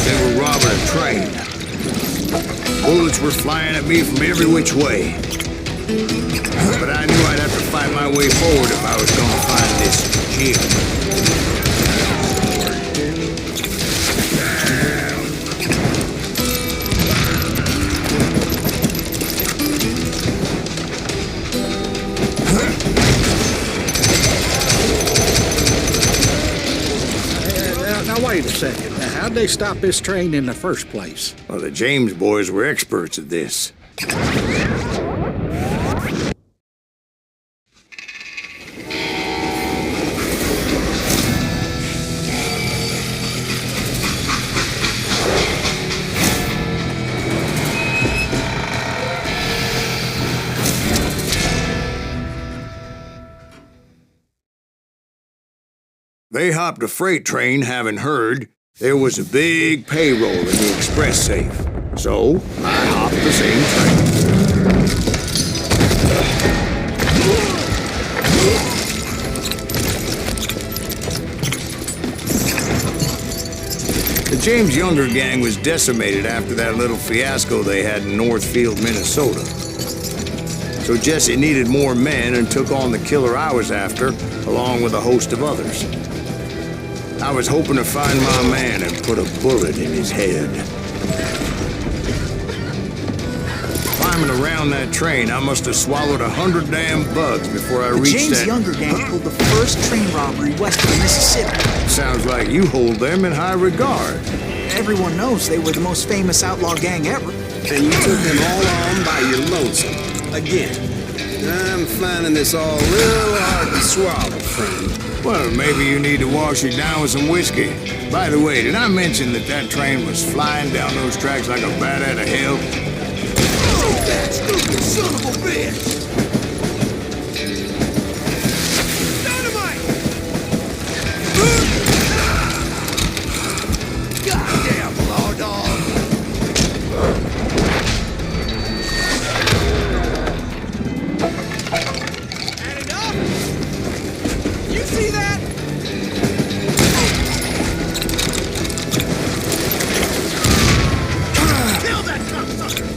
they were robbing a train. Bullets were flying at me from every which way. But I knew I'd have to find my way forward if I was going to find this Jim. Now, wait a second. How'd they stop this train in the first place? Well, the James boys were experts at this. They hopped a freight train, having heard there was a big payroll in the express safe. So, I hopped the same train. The James Younger gang was decimated after that little fiasco they had in Northfield, Minnesota. So Jesse needed more men and took on the killer I was after, along with a host of others. I was hoping to find my man and put a bullet in his head. Climbing around that train, I must have swallowed 100 damn bugs before I reached James that... Younger gang pulled the first train robbery west of the Mississippi. Sounds like you hold them in high regard. Everyone knows they were the most famous outlaw gang ever. And you took them all on by your lonesome. Again. I'm finding this all real hard to swallow, friend. Well, maybe you need to wash it down with some whiskey. By the way, did I mention that train was flying down those tracks like a bat out of hell? Take that, stupid son of a bitch! Dynamite! Goddamn law dog! Had enough? You see that? Kill that cocksucker!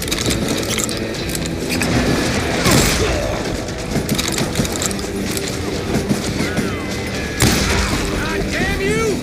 God damn you!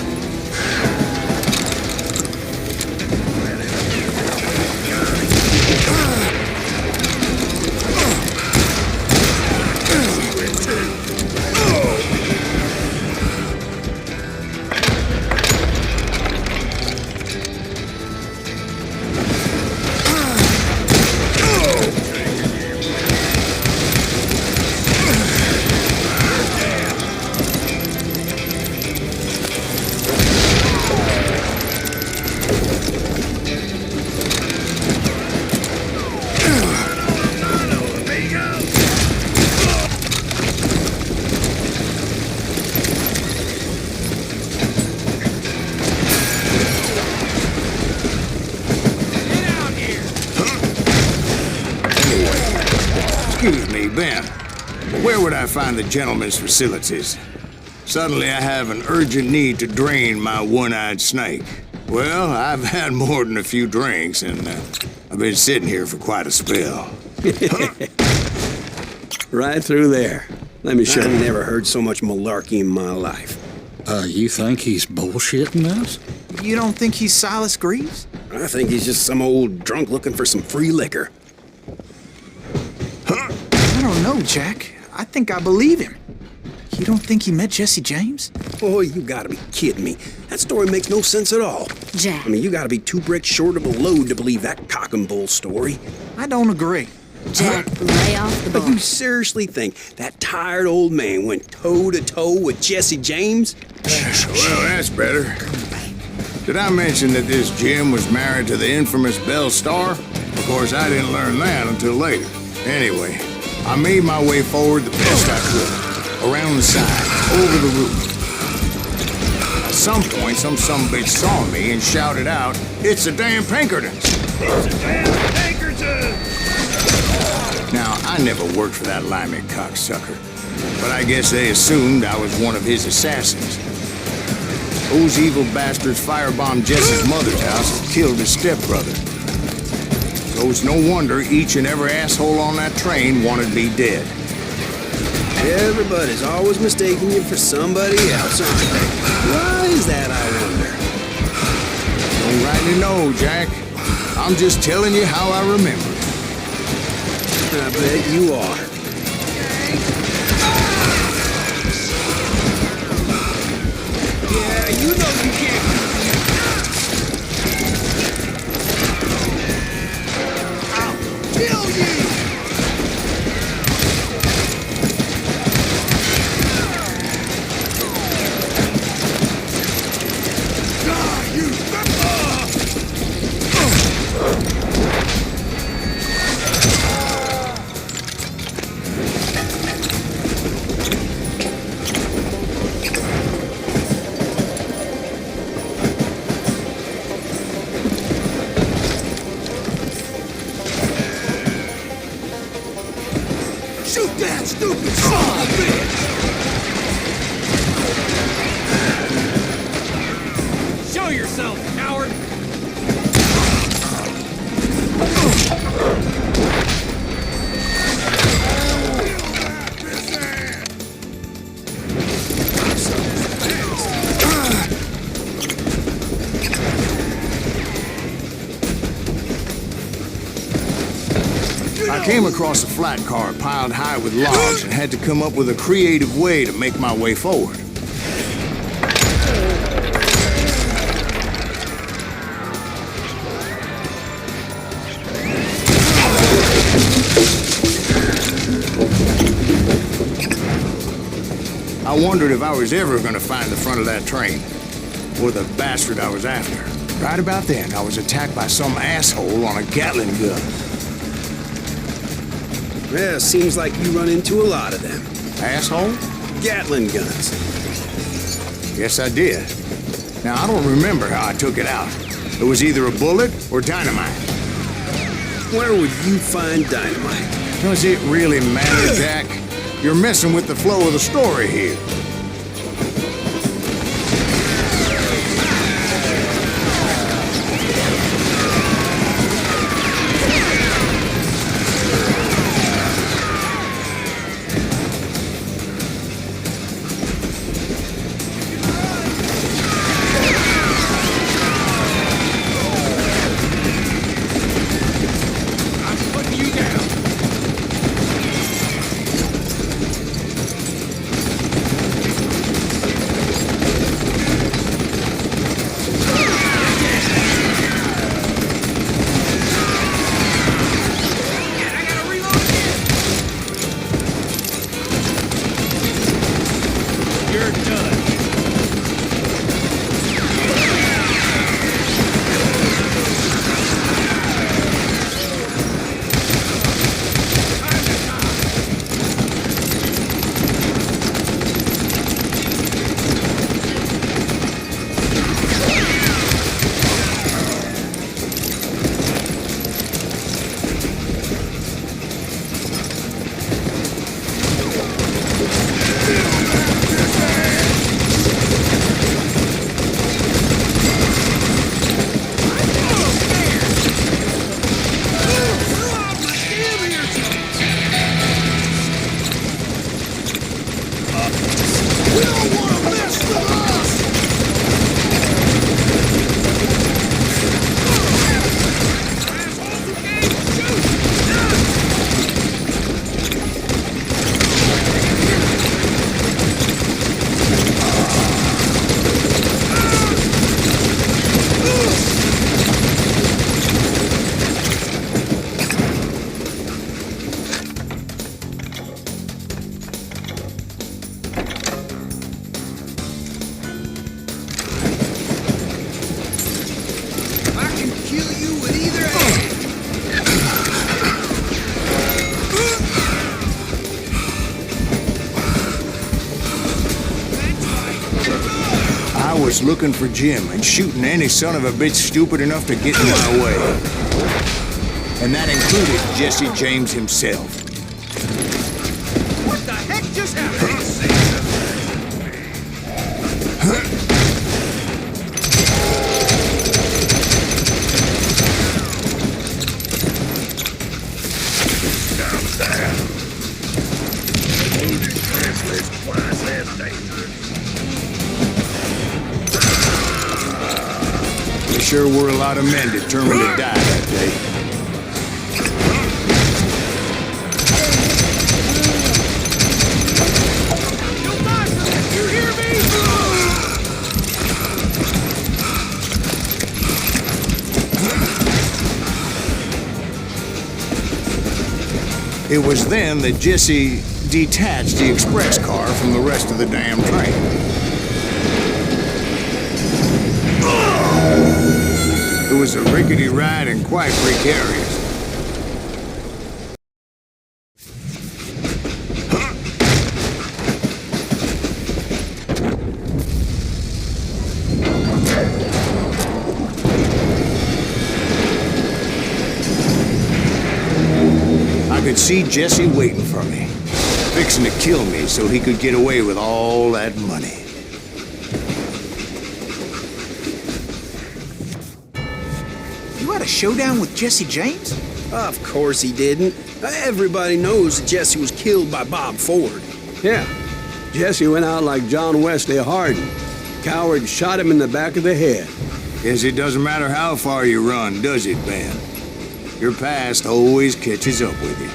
Excuse me, Ben. Where would I find the gentleman's facilities? Suddenly I have an urgent need to drain my one-eyed snake. Well, I've had more than a few drinks, and I've been sitting here for quite a spell. Right through there. Let me show you. Never heard so much malarkey in my life. You think he's bullshitting us? You don't think he's Silas Greaves? I think he's just some old drunk looking for some free liquor. I don't know, Jack. I think I believe him. You don't think he met Jesse James? Oh, you gotta be kidding me. That story makes no sense at all. Jack. I mean, you gotta be 2 bricks short of a load to believe that cock and bull story. I don't agree. Jack, lay off the But bar. you seriously think that tired old man went toe-to-toe with Jesse James? Well, that's better. Did I mention that this Jim was married to the infamous Belle Starr? Of course, I didn't learn that until later. Anyway, I made my way forward the best I could. Around the side, over the roof. At some point, some sumbitch saw me and shouted out, "It's the damn Pinkertons!" It's the damn Pinkertons! Now, I never worked for that limey cocksucker, but I guess they assumed I was one of his assassins. Those evil bastards firebombed Jesse's mother's house and killed his stepbrother. So it's no wonder each and every asshole on that train wanted me dead. Everybody's always mistaking you for somebody else, aren't they? Why is that, I wonder? Don't rightly know, Jack. I'm just telling you how I remember. I bet you are. Yeah, you know you can't. I'll kill you! Shoot that stupid son of a bitch! Show yourself, coward! I came across a flat car piled high with logs and had to come up with a creative way to make my way forward. I wondered if I was ever going to find the front of that train, or the bastard I was after. Right about then, I was attacked by some asshole on a Gatling gun. Yeah, seems like you run into a lot of them. Asshole? Gatling guns. Yes, I did. Now, I don't remember how I took it out. It was either a bullet or dynamite. Where would you find dynamite? Does it really matter, Jack? You're messing with the flow of the story here. I was looking for Jim and shooting any son of a bitch stupid enough to get in my way. And that included Jesse James himself. What the heck just happened? sure were a lot of men determined to die that day. It was then that Jesse detached the express car from the rest of the damn train. It was a rickety ride and quite precarious. I could see Jesse waiting for me, fixing to kill me so he could get away with all that money. You had a showdown with Jesse James? Of course he didn't. Everybody knows that Jesse was killed by Bob Ford. Yeah. Jesse went out like John Wesley Hardin. Coward shot him in the back of the head. Guess it doesn't matter how far you run, does it, Ben? Your past always catches up with you.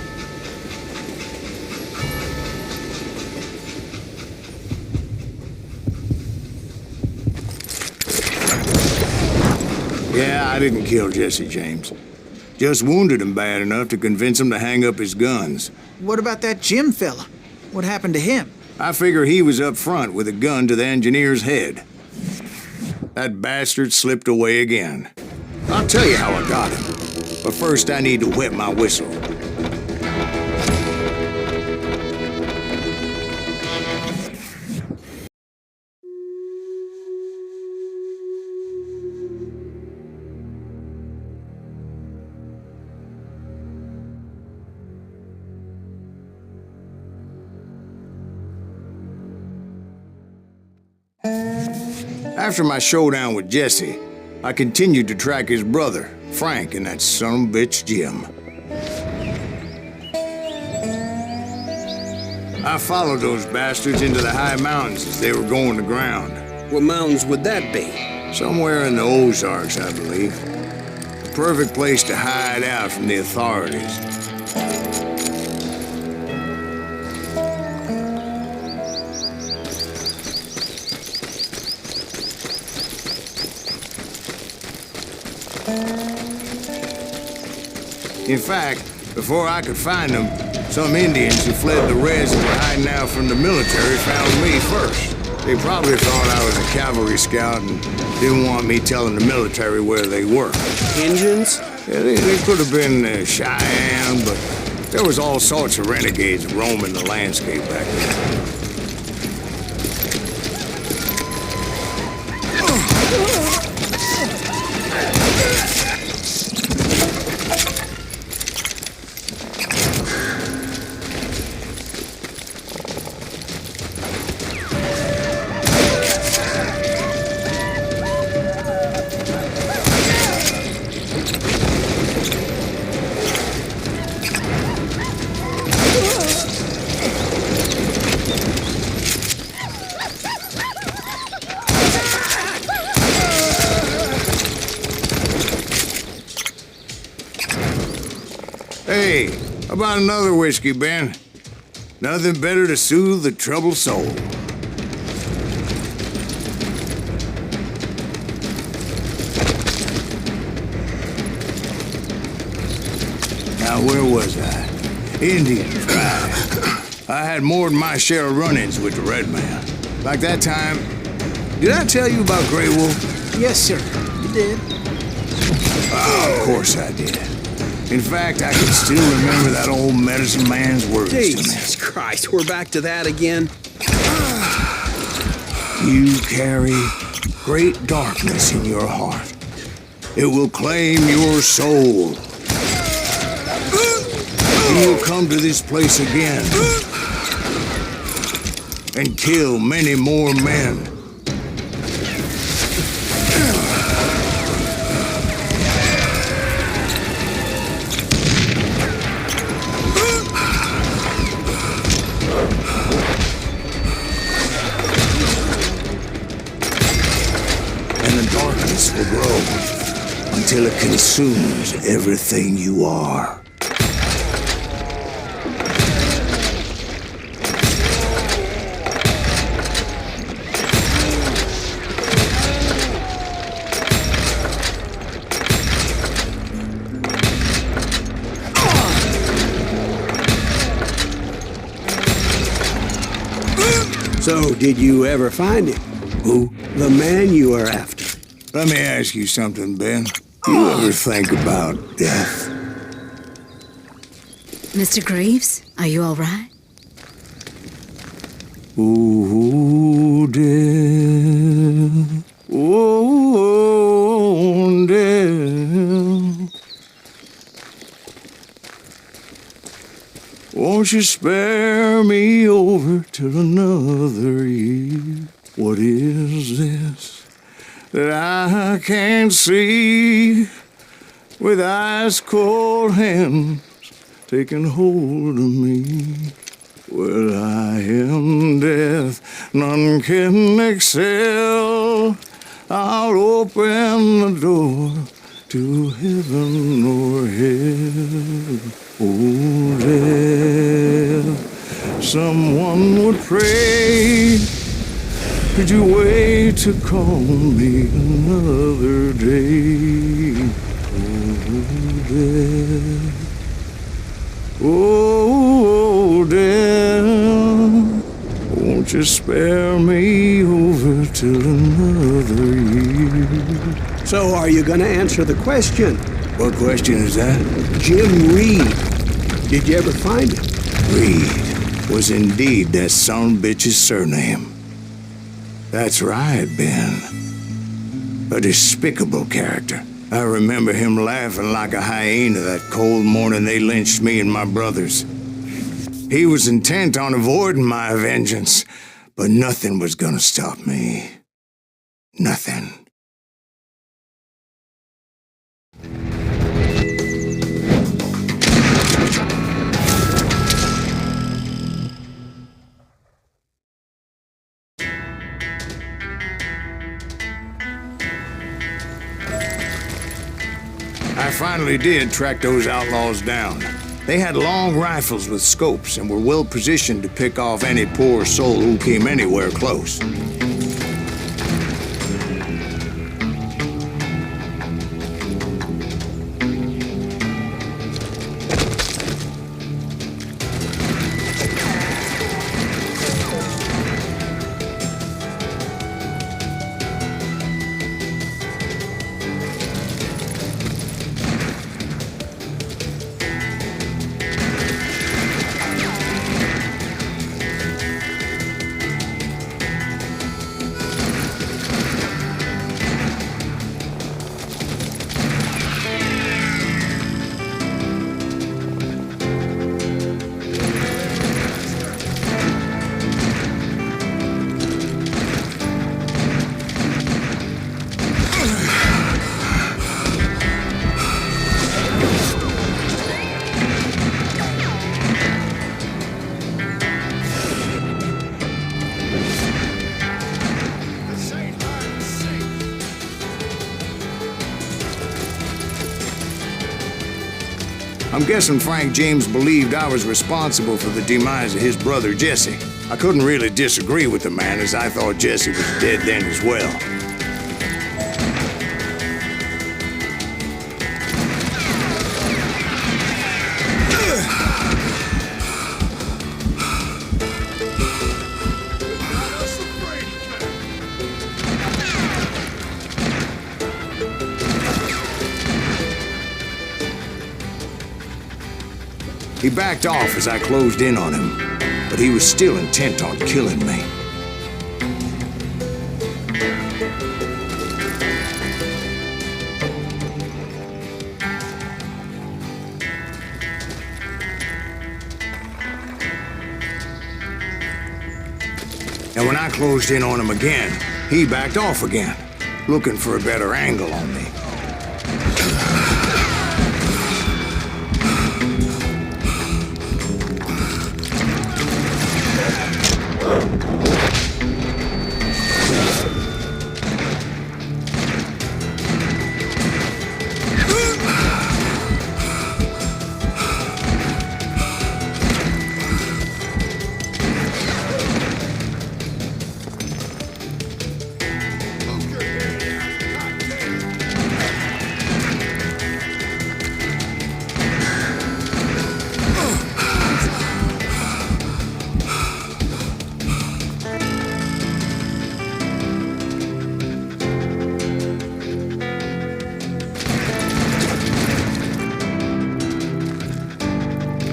Yeah, I didn't kill Jesse James. Just wounded him bad enough to convince him to hang up his guns. What about that Jim fella? What happened to him? I figure he was up front with a gun to the engineer's head. That bastard slipped away again. I'll tell you how I got him. But first I need to wet my whistle. After my showdown with Jesse, I continued to track his brother, Frank, and that son of a bitch, Jim. I followed those bastards into the high mountains as they were going to ground. What mountains would that be? Somewhere in the Ozarks, I believe. The perfect place to hide out from the authorities. In fact, before I could find them, some Indians who fled the res and were hiding out from the military found me first. They probably thought I was a cavalry scout and didn't want me telling the military where they were. Indians? Yeah, they could have been Cheyenne, but there was all sorts of renegades roaming the landscape back then. Hey, how about another whiskey, Ben? Nothing better to soothe the troubled soul. Now, where was I? Indians, right. I had more than my share of run-ins with the red man. Like that time... Did I tell you about Grey Wolf? Yes, sir. You did. Oh, of course I did. In fact, I can still remember that old medicine man's words to me. Jesus Christ, we're back to that again. You carry great darkness in your heart. It will claim your soul. You'll come to this place again and kill many more men. And the darkness will grow. until it consumes everything you are. So, did you ever find him? Who? The man you are after. Let me ask you something, Ben. You ever think about death? Mr. Greaves, are you all right? Ooh, death. Ooh, death. Won't you spare me over till another year? What is this that I can't see with ice cold hands taking hold of me? Well, I am death, none can excel. I'll open the door to heaven or hell. Oh, death, someone would pray. Could you wait to call me another day? Oh, death, oh, death, won't you spare me over till another year? So, are you gonna answer the question? What question is that? Jim Reed. Did you ever find him? Reed was indeed that son-bitch's surname. That's right, Ben. A despicable character. I remember him laughing like a hyena that cold morning they lynched me and my brothers. He was intent on avoiding my vengeance, but nothing was gonna stop me. Nothing. I finally did track those outlaws down. They had long rifles with scopes and were well positioned to pick off any poor soul who came anywhere close. I'm guessing Frank James believed I was responsible for the demise of his brother Jesse. I couldn't really disagree with the man, as I thought Jesse was dead then as well. He backed off as I closed in on him, but he was still intent on killing me. And when I closed in on him again, he backed off again, looking for a better angle on me.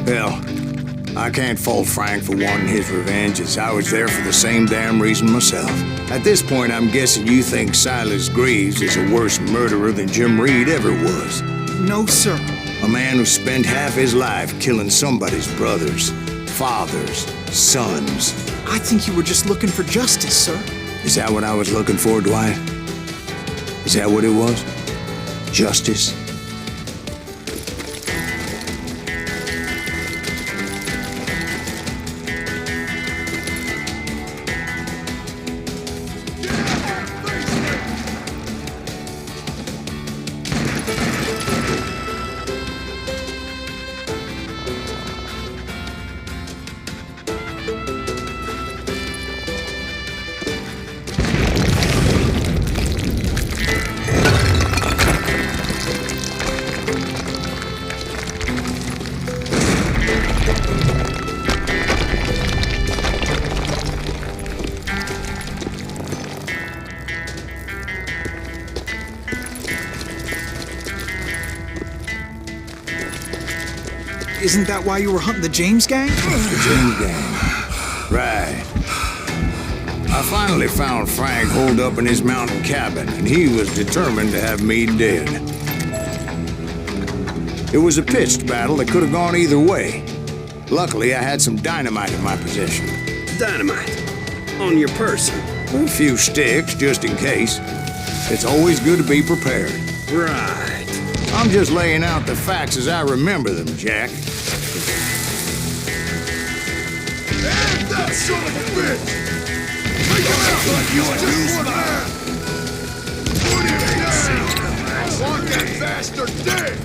Hell, I can't fault Frank for wanting his revenge, as I was there for the same damn reason myself. At this point, I'm guessing you think Silas Greaves is a worse murderer than Jim Reed ever was. No, sir. A man who spent half his life killing somebody's brothers, fathers, sons. I think you were just looking for justice, sir. Is that what I was looking for, Dwight? Is that what it was? Justice? Isn't that why you were hunting the James gang? The James gang. Right. I finally found Frank holed up in his mountain cabin, and he was determined to have me dead. It was a pitched battle that could have gone either way. Luckily, I had some dynamite in my possession. Dynamite? On your person? A few sticks, just in case. It's always good to be prepared. Right. I'm just laying out the facts as I remember them, Jack. And that son of a bitch! Make him out like you are just one man! Put him down! I want that bastard dead!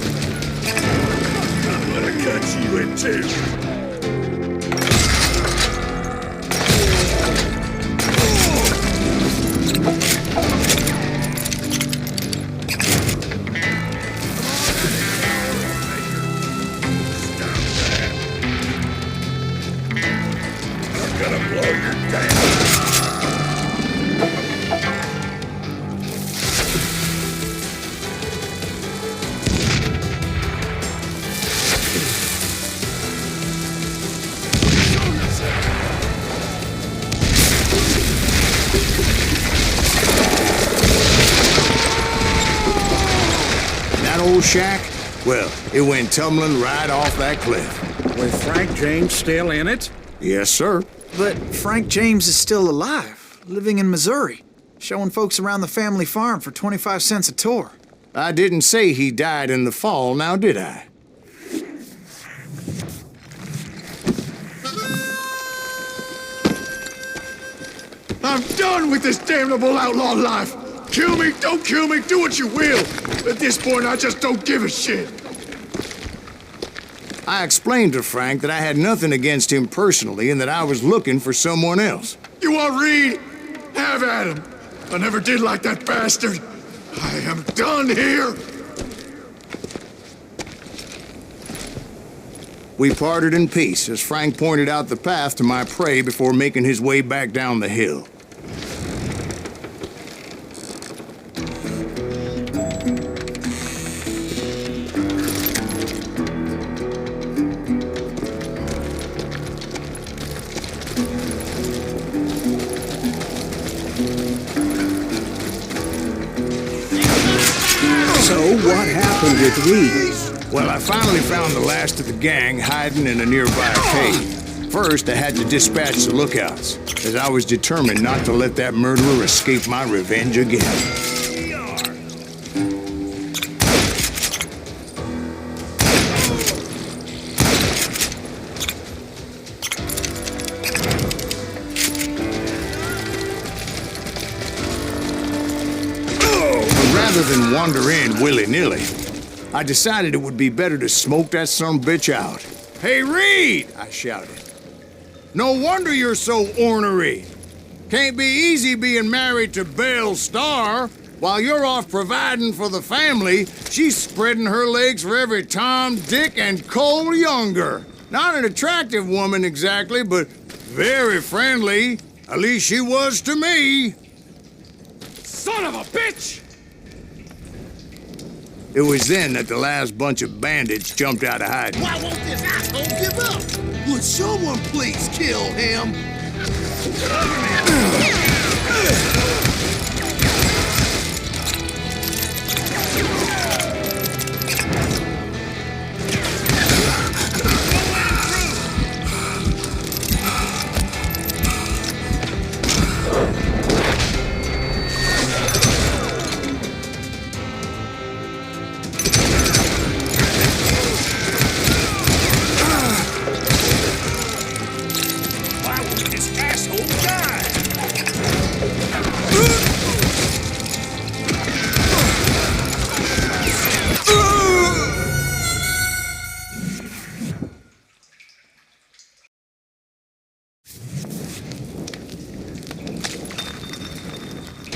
I'm gonna cut you in two! Old shack? Well, it went tumbling right off that cliff. With Frank James still in it? Yes, sir. But Frank James is still alive, living in Missouri, showing folks around the family farm for 25 cents a tour. I didn't say he died in the fall, now did I? I'm done with this damnable outlaw life! Kill me, don't kill me, do what you will! At this point, I just don't give a shit! I explained to Frank that I had nothing against him personally and that I was looking for someone else. You want Reed? Have at him! I never did like that bastard! I am done here! We parted in peace as Frank pointed out the path to my prey before making his way back down the hill. So what happened with Reed? Well, I finally found the last of the gang hiding in a nearby cave. First, I had to dispatch the lookouts, as I was determined not to let that murderer escape my revenge again. Rather than wander in willy-nilly, I decided it would be better to smoke that sumbitch out. Hey, Reed! I shouted. No wonder you're so ornery. Can't be easy being married to Belle Starr. While you're off providing for the family, she's spreading her legs for every Tom, Dick, and Cole Younger. Not an attractive woman exactly, but very friendly. At least she was to me. Son of a bitch! It was then that the last bunch of bandits jumped out of hiding. Why won't this asshole give up? Would someone please kill him?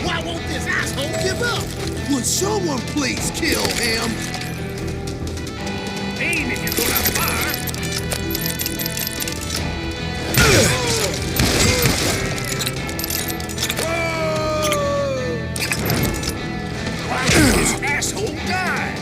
Why won't this asshole give up? Would someone please kill him? Aim if you're gonna fire. Why won't this asshole die?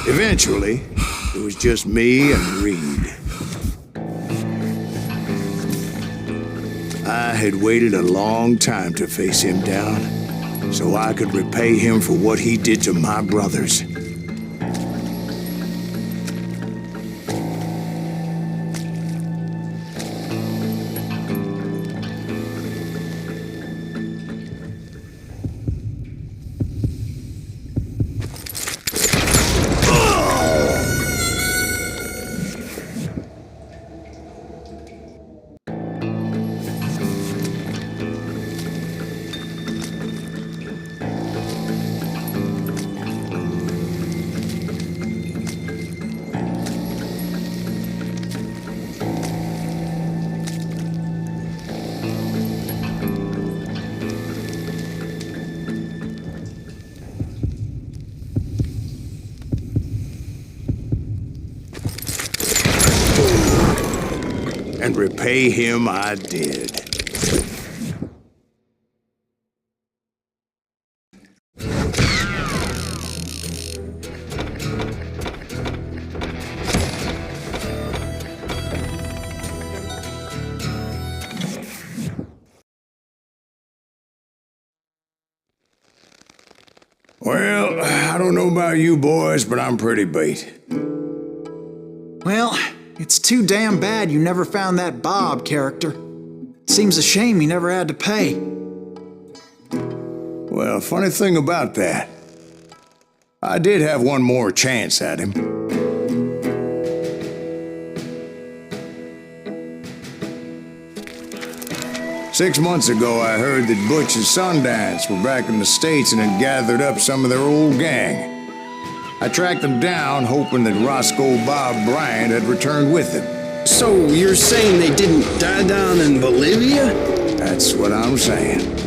Eventually, it was just me and Reed. I had waited a long time to face him down, so I could repay him for what he did to my brothers. And repay him I did. Well, I don't know about you boys, but I'm pretty beat. Well, it's too damn bad you never found that Bob character. Seems a shame he never had to pay. Well, funny thing about that, I did have one more chance at him. Six months ago, I heard that Butch and Sundance were back in the States and had gathered up some of their old gang. I tracked them down, hoping that Roscoe Bob Bryant had returned with them. So you're saying they didn't die down in Bolivia? That's what I'm saying.